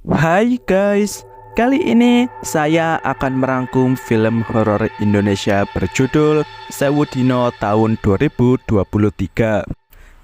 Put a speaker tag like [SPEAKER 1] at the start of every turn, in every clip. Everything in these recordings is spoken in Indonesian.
[SPEAKER 1] Hai guys, kali ini saya akan merangkum film horor Indonesia berjudul Sewu Dino tahun 2023.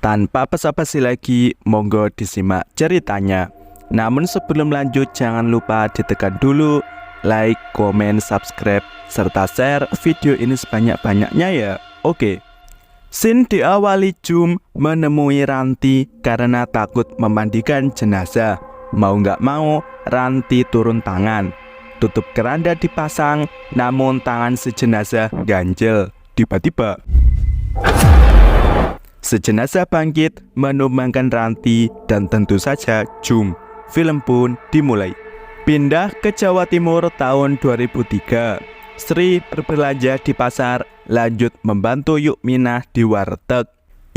[SPEAKER 1] Tanpa basa-basi lagi, monggo disimak ceritanya. Namun sebelum lanjut, jangan lupa ditekan dulu like, komen, subscribe, serta share video ini sebanyak-banyaknya ya. Oke. Scene diawali Jum menemui Ranti karena takut memandikan jenazah. Mau nggak mau, Ranti turun tangan. Tutup keranda dipasang, namun tangan si jenazah ganjel. Tiba-tiba sejenazah bangkit menumbangkan Ranti dan tentu saja Jum. Film pun dimulai. Pindah ke Jawa Timur tahun 2003. Sri berbelanja di pasar, lanjut membantu Yukminah di warteg.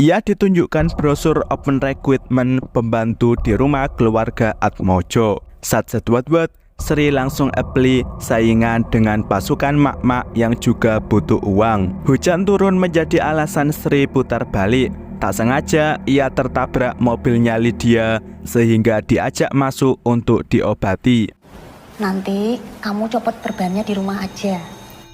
[SPEAKER 1] Ia ditunjukkan brosur open recruitment pembantu di rumah keluarga Atmojo. Saat seduat-duat, Sri langsung apply saingan dengan pasukan mak-mak yang juga butuh uang. Hujan turun menjadi alasan Sri putar balik. Tak sengaja ia tertabrak mobilnya Lydia sehingga diajak masuk untuk diobati.
[SPEAKER 2] Nanti kamu copot perbannya di rumah aja.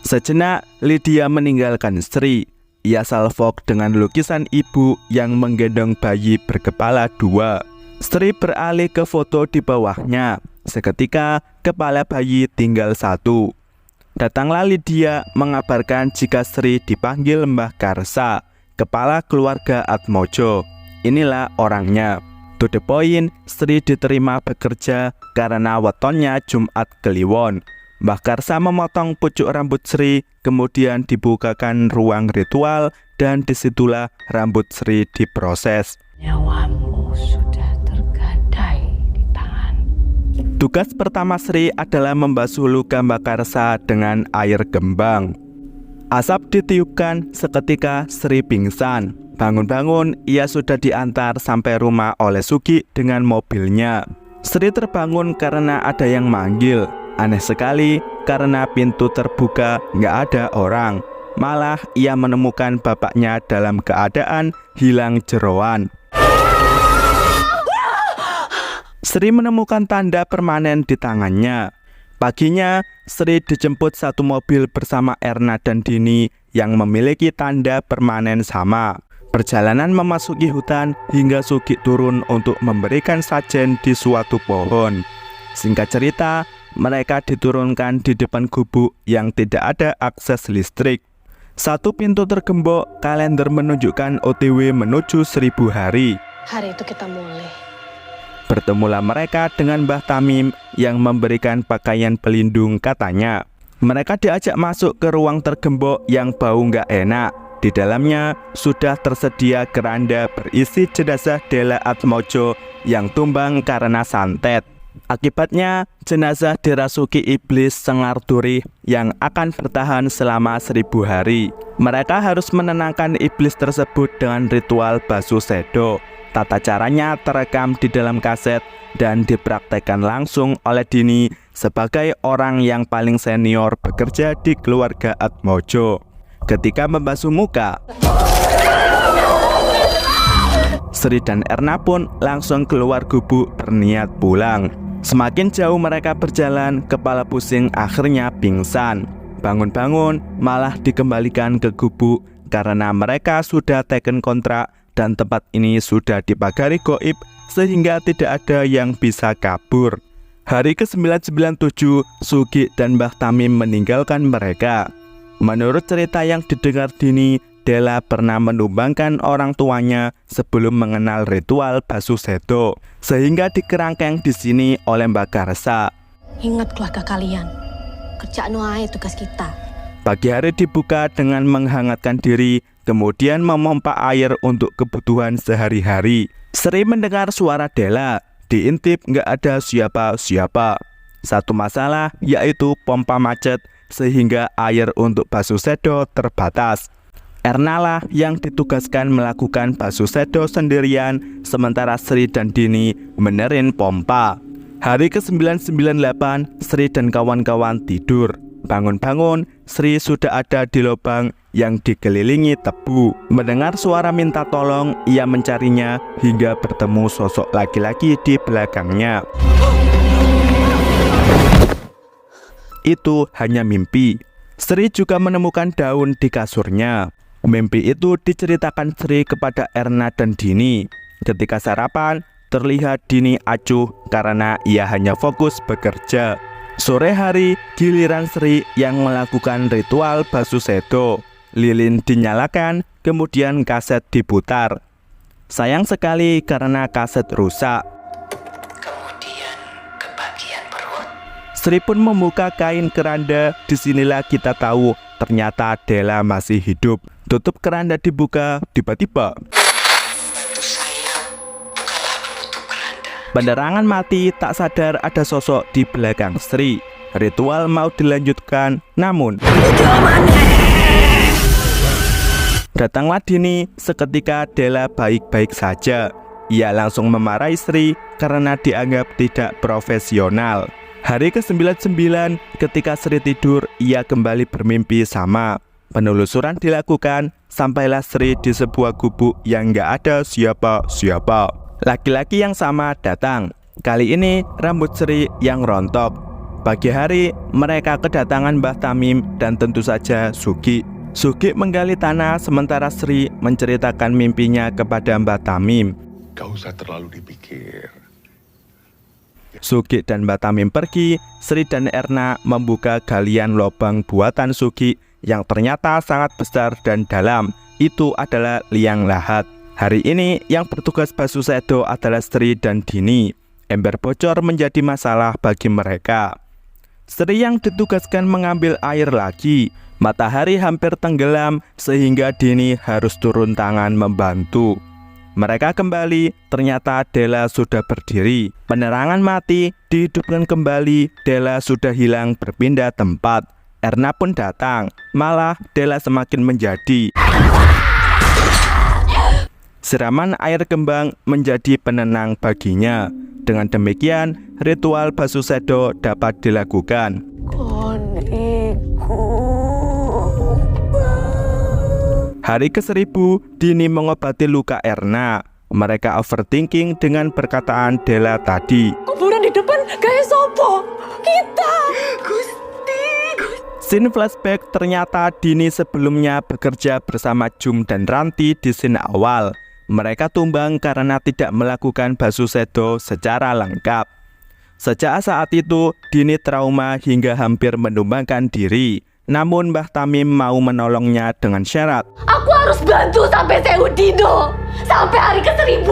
[SPEAKER 1] Sejenak Lydia meninggalkan Sri. Ia salvok dengan lukisan ibu yang menggendong bayi berkepala dua. Sri beralih ke foto di bawahnya. Seketika kepala bayi tinggal satu. Datanglah Lydia mengabarkan jika Sri dipanggil Mbah Karsa, kepala keluarga Atmojo. Inilah orangnya. To the point, Sri diterima bekerja karena wetonnya Jumat Kliwon. Mbah Karsa memotong pucuk rambut Sri, kemudian dibukakan ruang ritual dan disitulah rambut Sri diproses.
[SPEAKER 2] Nyawamu sudah tergadai di tangan.
[SPEAKER 1] Tugas pertama Sri adalah membasuh luka Mbah Karsa dengan air gembang. Asap ditiupkan, seketika Sri pingsan. Bangun-bangun, ia sudah diantar sampai rumah oleh Sugi dengan mobilnya. Sri terbangun karena ada yang manggil. Aneh sekali, karena pintu terbuka nggak ada orang. Malah ia menemukan bapaknya dalam keadaan hilang jeroan. Sri menemukan tanda permanen di tangannya. Paginya, Sri dijemput satu mobil bersama Erna dan Dini yang memiliki tanda permanen sama. Perjalanan memasuki hutan hingga Sugi turun untuk memberikan sajen di suatu pohon. Singkat cerita, mereka diturunkan di depan gubuk yang tidak ada akses listrik. Satu pintu tergembok, kalender menunjukkan OTW menuju 1000 hari.
[SPEAKER 2] Hari itu kita mulai.
[SPEAKER 1] Bertemulah mereka dengan Mbah Tamim yang memberikan pakaian pelindung katanya. Mereka diajak masuk ke ruang tergembok yang bau nggak enak. Di dalamnya sudah tersedia keranda berisi jenazah Dela Atmojo yang tumbang karena santet. Akibatnya, jenazah dirasuki iblis Sengar Durih yang akan bertahan selama 1000 hari. Mereka harus menenangkan iblis tersebut dengan ritual basuh sedo. Tata caranya terekam di dalam kaset dan dipraktekkan langsung oleh Dini sebagai orang yang paling senior bekerja di keluarga Atmojo. Ketika membasuh muka, Sri dan Erna pun langsung keluar gubuk berniat pulang. Semakin jauh mereka berjalan, kepala pusing akhirnya pingsan. Bangun-bangun malah dikembalikan ke gubuk karena mereka sudah teken kontrak dan tempat ini sudah dipagari goib sehingga tidak ada yang bisa kabur. Hari ke-997, Sugi dan Mbah Tamim meninggalkan mereka. Menurut cerita yang didengar Dini, Dela pernah menumbangkan orang tuanya sebelum mengenal ritual basuh sedo, sehingga dikerangkeng di sini oleh Mbak Karsa.
[SPEAKER 2] Ingat keluarga kalian. Kerjaan wae tugas kita.
[SPEAKER 1] Pagi hari dibuka dengan menghangatkan diri, kemudian memompa air untuk kebutuhan sehari-hari. Sri mendengar suara Dela, diintip nggak ada siapa-siapa. Satu masalah yaitu pompa macet, sehingga air untuk basuh sedo terbatas. Erna lah yang ditugaskan melakukan basuh sedo sendirian, sementara Sri dan Dini benerin pompa. Hari ke-998, Sri dan kawan-kawan tidur. Bangun-bangun, Sri sudah ada di lubang yang dikelilingi tebu. Mendengar suara minta tolong, ia mencarinya hingga bertemu sosok laki-laki di belakangnya. itu hanya mimpi. Sri juga menemukan daun di kasurnya. Mimpi itu diceritakan Sri kepada Erna dan Dini. Ketika sarapan, terlihat Dini acuh karena ia hanya fokus bekerja. Sore hari, giliran Sri yang melakukan ritual basuh sedo. Lilin dinyalakan, kemudian kaset diputar. Sayang sekali karena kaset rusak.
[SPEAKER 3] Kemudian ke bagian perut.
[SPEAKER 1] Sri pun membuka kain keranda. Disinilah kita tahu ternyata Della masih hidup. Tutup keranda dibuka, tiba-tiba penerangan mati, tak sadar ada sosok di belakang Sri. Ritual mau dilanjutkan, namun datanglah Dini. Seketika Della baik-baik saja. Ia langsung memarahi Sri karena dianggap tidak profesional. Hari ke-99, ketika Sri tidur, ia kembali bermimpi sama. Penelusuran dilakukan, sampailah Sri di sebuah gubuk yang gak ada siapa-siapa. Laki-laki yang sama datang. Kali ini rambut Sri yang rontok. Pagi hari, mereka kedatangan Mbah Tamim dan tentu saja Sugi. Sugi menggali tanah sementara Sri menceritakan mimpinya kepada Mbah Tamim.
[SPEAKER 4] Gak usah terlalu dipikir.
[SPEAKER 1] Sugi dan Mbah Tamim pergi. Sri dan Erna membuka galian lubang buatan Sugi yang ternyata sangat besar dan dalam. Itu adalah liang lahat. Hari ini yang bertugas basuh sedo adalah Sri dan Dini. Ember bocor menjadi masalah bagi mereka. Sri yang ditugaskan mengambil air lagi. Matahari hampir tenggelam sehingga Dini harus turun tangan membantu. Mereka kembali, ternyata Della sudah berdiri. Penerangan mati, dihidupkan kembali. Della sudah hilang berpindah tempat. Erna pun datang, malah Della semakin menjadi. Siraman air kembang menjadi penenang baginya. Dengan demikian, ritual basuh sedo dapat dilakukan. Hari ke-1000, Dini mengobati luka Erna. Mereka overthinking dengan perkataan Della tadi.
[SPEAKER 2] Kuburan di depan gaya sopo? Kita. Gusti.
[SPEAKER 1] Scene flashback, ternyata Dini sebelumnya bekerja bersama Jum dan Ranti di scene awal. Mereka tumbang karena tidak melakukan basuh sedo secara lengkap. Sejak saat itu, Dini trauma hingga hampir menumbangkan diri. Namun Mbah Tamim mau menolongnya dengan syarat.
[SPEAKER 2] Aku harus bantu sampai Seudino. Sampai hari ke-1000.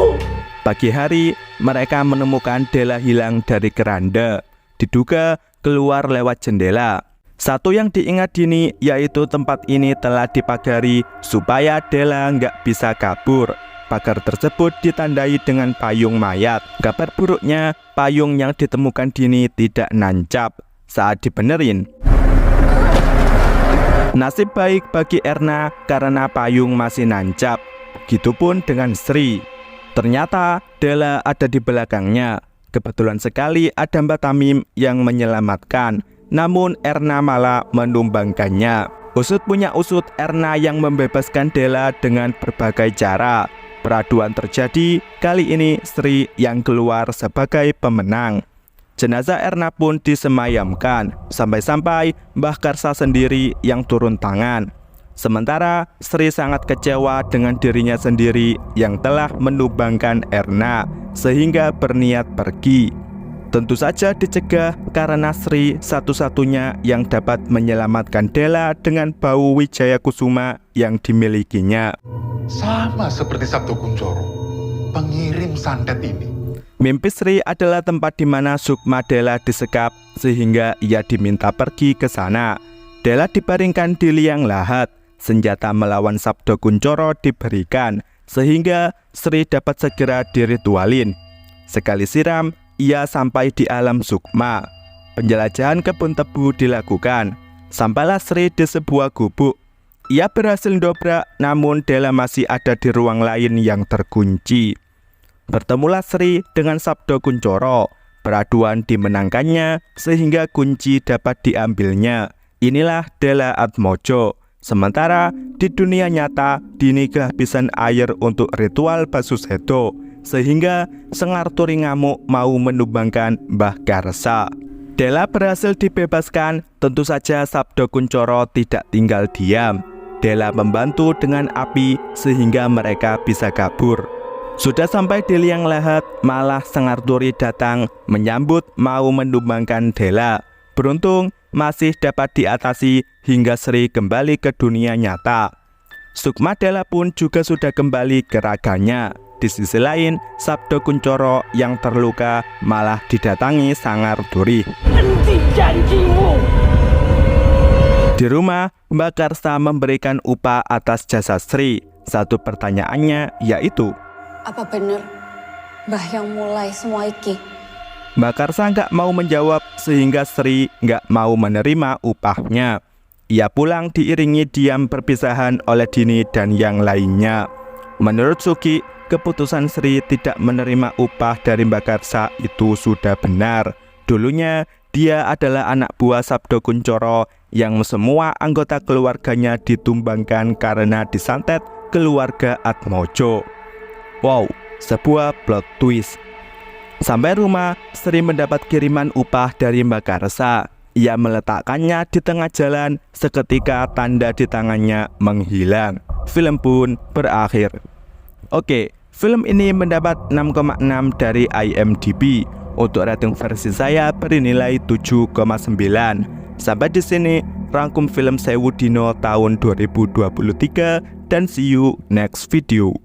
[SPEAKER 1] Pagi hari, mereka menemukan Della hilang dari keranda. Diduga keluar lewat jendela. Satu yang diingat Dini yaitu tempat ini telah dipagari supaya Della nggak bisa kabur. Pagar tersebut ditandai dengan payung mayat. Kabar buruknya, payung yang ditemukan Dini tidak nancap saat dibenerin. Nasib baik bagi Erna karena payung masih nancap. Begitupun dengan Sri. Ternyata Della ada di belakangnya. Kebetulan sekali ada Mbah Tamim yang menyelamatkan. Namun Erna malah menumbangkannya. Usut punya usut, Erna yang membebaskan Della dengan berbagai cara. Peraduan terjadi, kali ini Sri yang keluar sebagai pemenang. Jenazah Erna pun disemayamkan, sampai-sampai Mbah Karsa sendiri yang turun tangan. Sementara Sri sangat kecewa dengan dirinya sendiri yang telah menumbangkan Erna, sehingga berniat pergi. Tentu saja dicegah karena Sri satu-satunya yang dapat menyelamatkan Della dengan bau Wijaya Kusuma yang dimilikinya.
[SPEAKER 4] Sama seperti Sabdo Kuncoro, pengirim santet ini.
[SPEAKER 1] Mimpi Sri adalah tempat di mana Sukma Della disekap sehingga ia diminta pergi ke sana. Della dibaringkan di liang lahat. Senjata melawan Sabdo Kuncoro diberikan sehingga Sri dapat segera diritualin. Sekali siram, ia sampai di alam Sukma. Penjelajahan kebun tebu dilakukan. Sampailah Sri di sebuah gubuk. Ia berhasil dobrak, namun Della masih ada di ruang lain yang terkunci. Bertemulah Sri dengan Sabdo Kuncoro. Peraduan dimenangkannya sehingga kunci dapat diambilnya. Inilah Della Atmojo. Sementara di dunia nyata, Dini kehabisan air untuk ritual basuh sedo, sehingga Sengar Turi ngamuk mau menumbangkan Mbah Karsa. Della berhasil dibebaskan, tentu saja Sabdo Kuncoro tidak tinggal diam. Della membantu dengan api sehingga mereka bisa kabur. Sudah sampai di liang lahat, malah Sengarturi datang menyambut mau menumbangkan Della. Beruntung masih dapat diatasi hingga Sri kembali ke dunia nyata. Sukma Della pun juga sudah kembali ke raganya. Di sisi lain, Sabdo Kuncoro yang terluka malah didatangi Sengarturi.
[SPEAKER 5] Henti janjimu!
[SPEAKER 1] Di rumah, Mbak Karsa memberikan upah atas jasa Sri. Satu pertanyaannya yaitu,
[SPEAKER 6] apa bener Mbah yang mulai semua iki?
[SPEAKER 1] Mbak Karsa nggak mau menjawab sehingga Sri nggak mau menerima upahnya. Ia pulang diiringi diam perpisahan oleh Dini dan yang lainnya. Menurut Sugi, keputusan Sri tidak menerima upah dari Mbak Karsa itu sudah benar. Dulunya dia adalah anak buah Sabdo Kuncoro yang semua anggota keluarganya ditumbangkan karena disantet keluarga Atmojo. Wow, sebuah plot twist. Sampai rumah, Sri mendapat kiriman upah dari Mbak Karsa. Ia meletakkannya di tengah jalan, seketika tanda di tangannya menghilang. Film pun berakhir. Oke, film ini mendapat 6,6 dari IMDb. Untuk rating versi saya beri nilai 7,9. Sampai di sini rangkum film Sewu Dino tahun 2023 dan see you next video.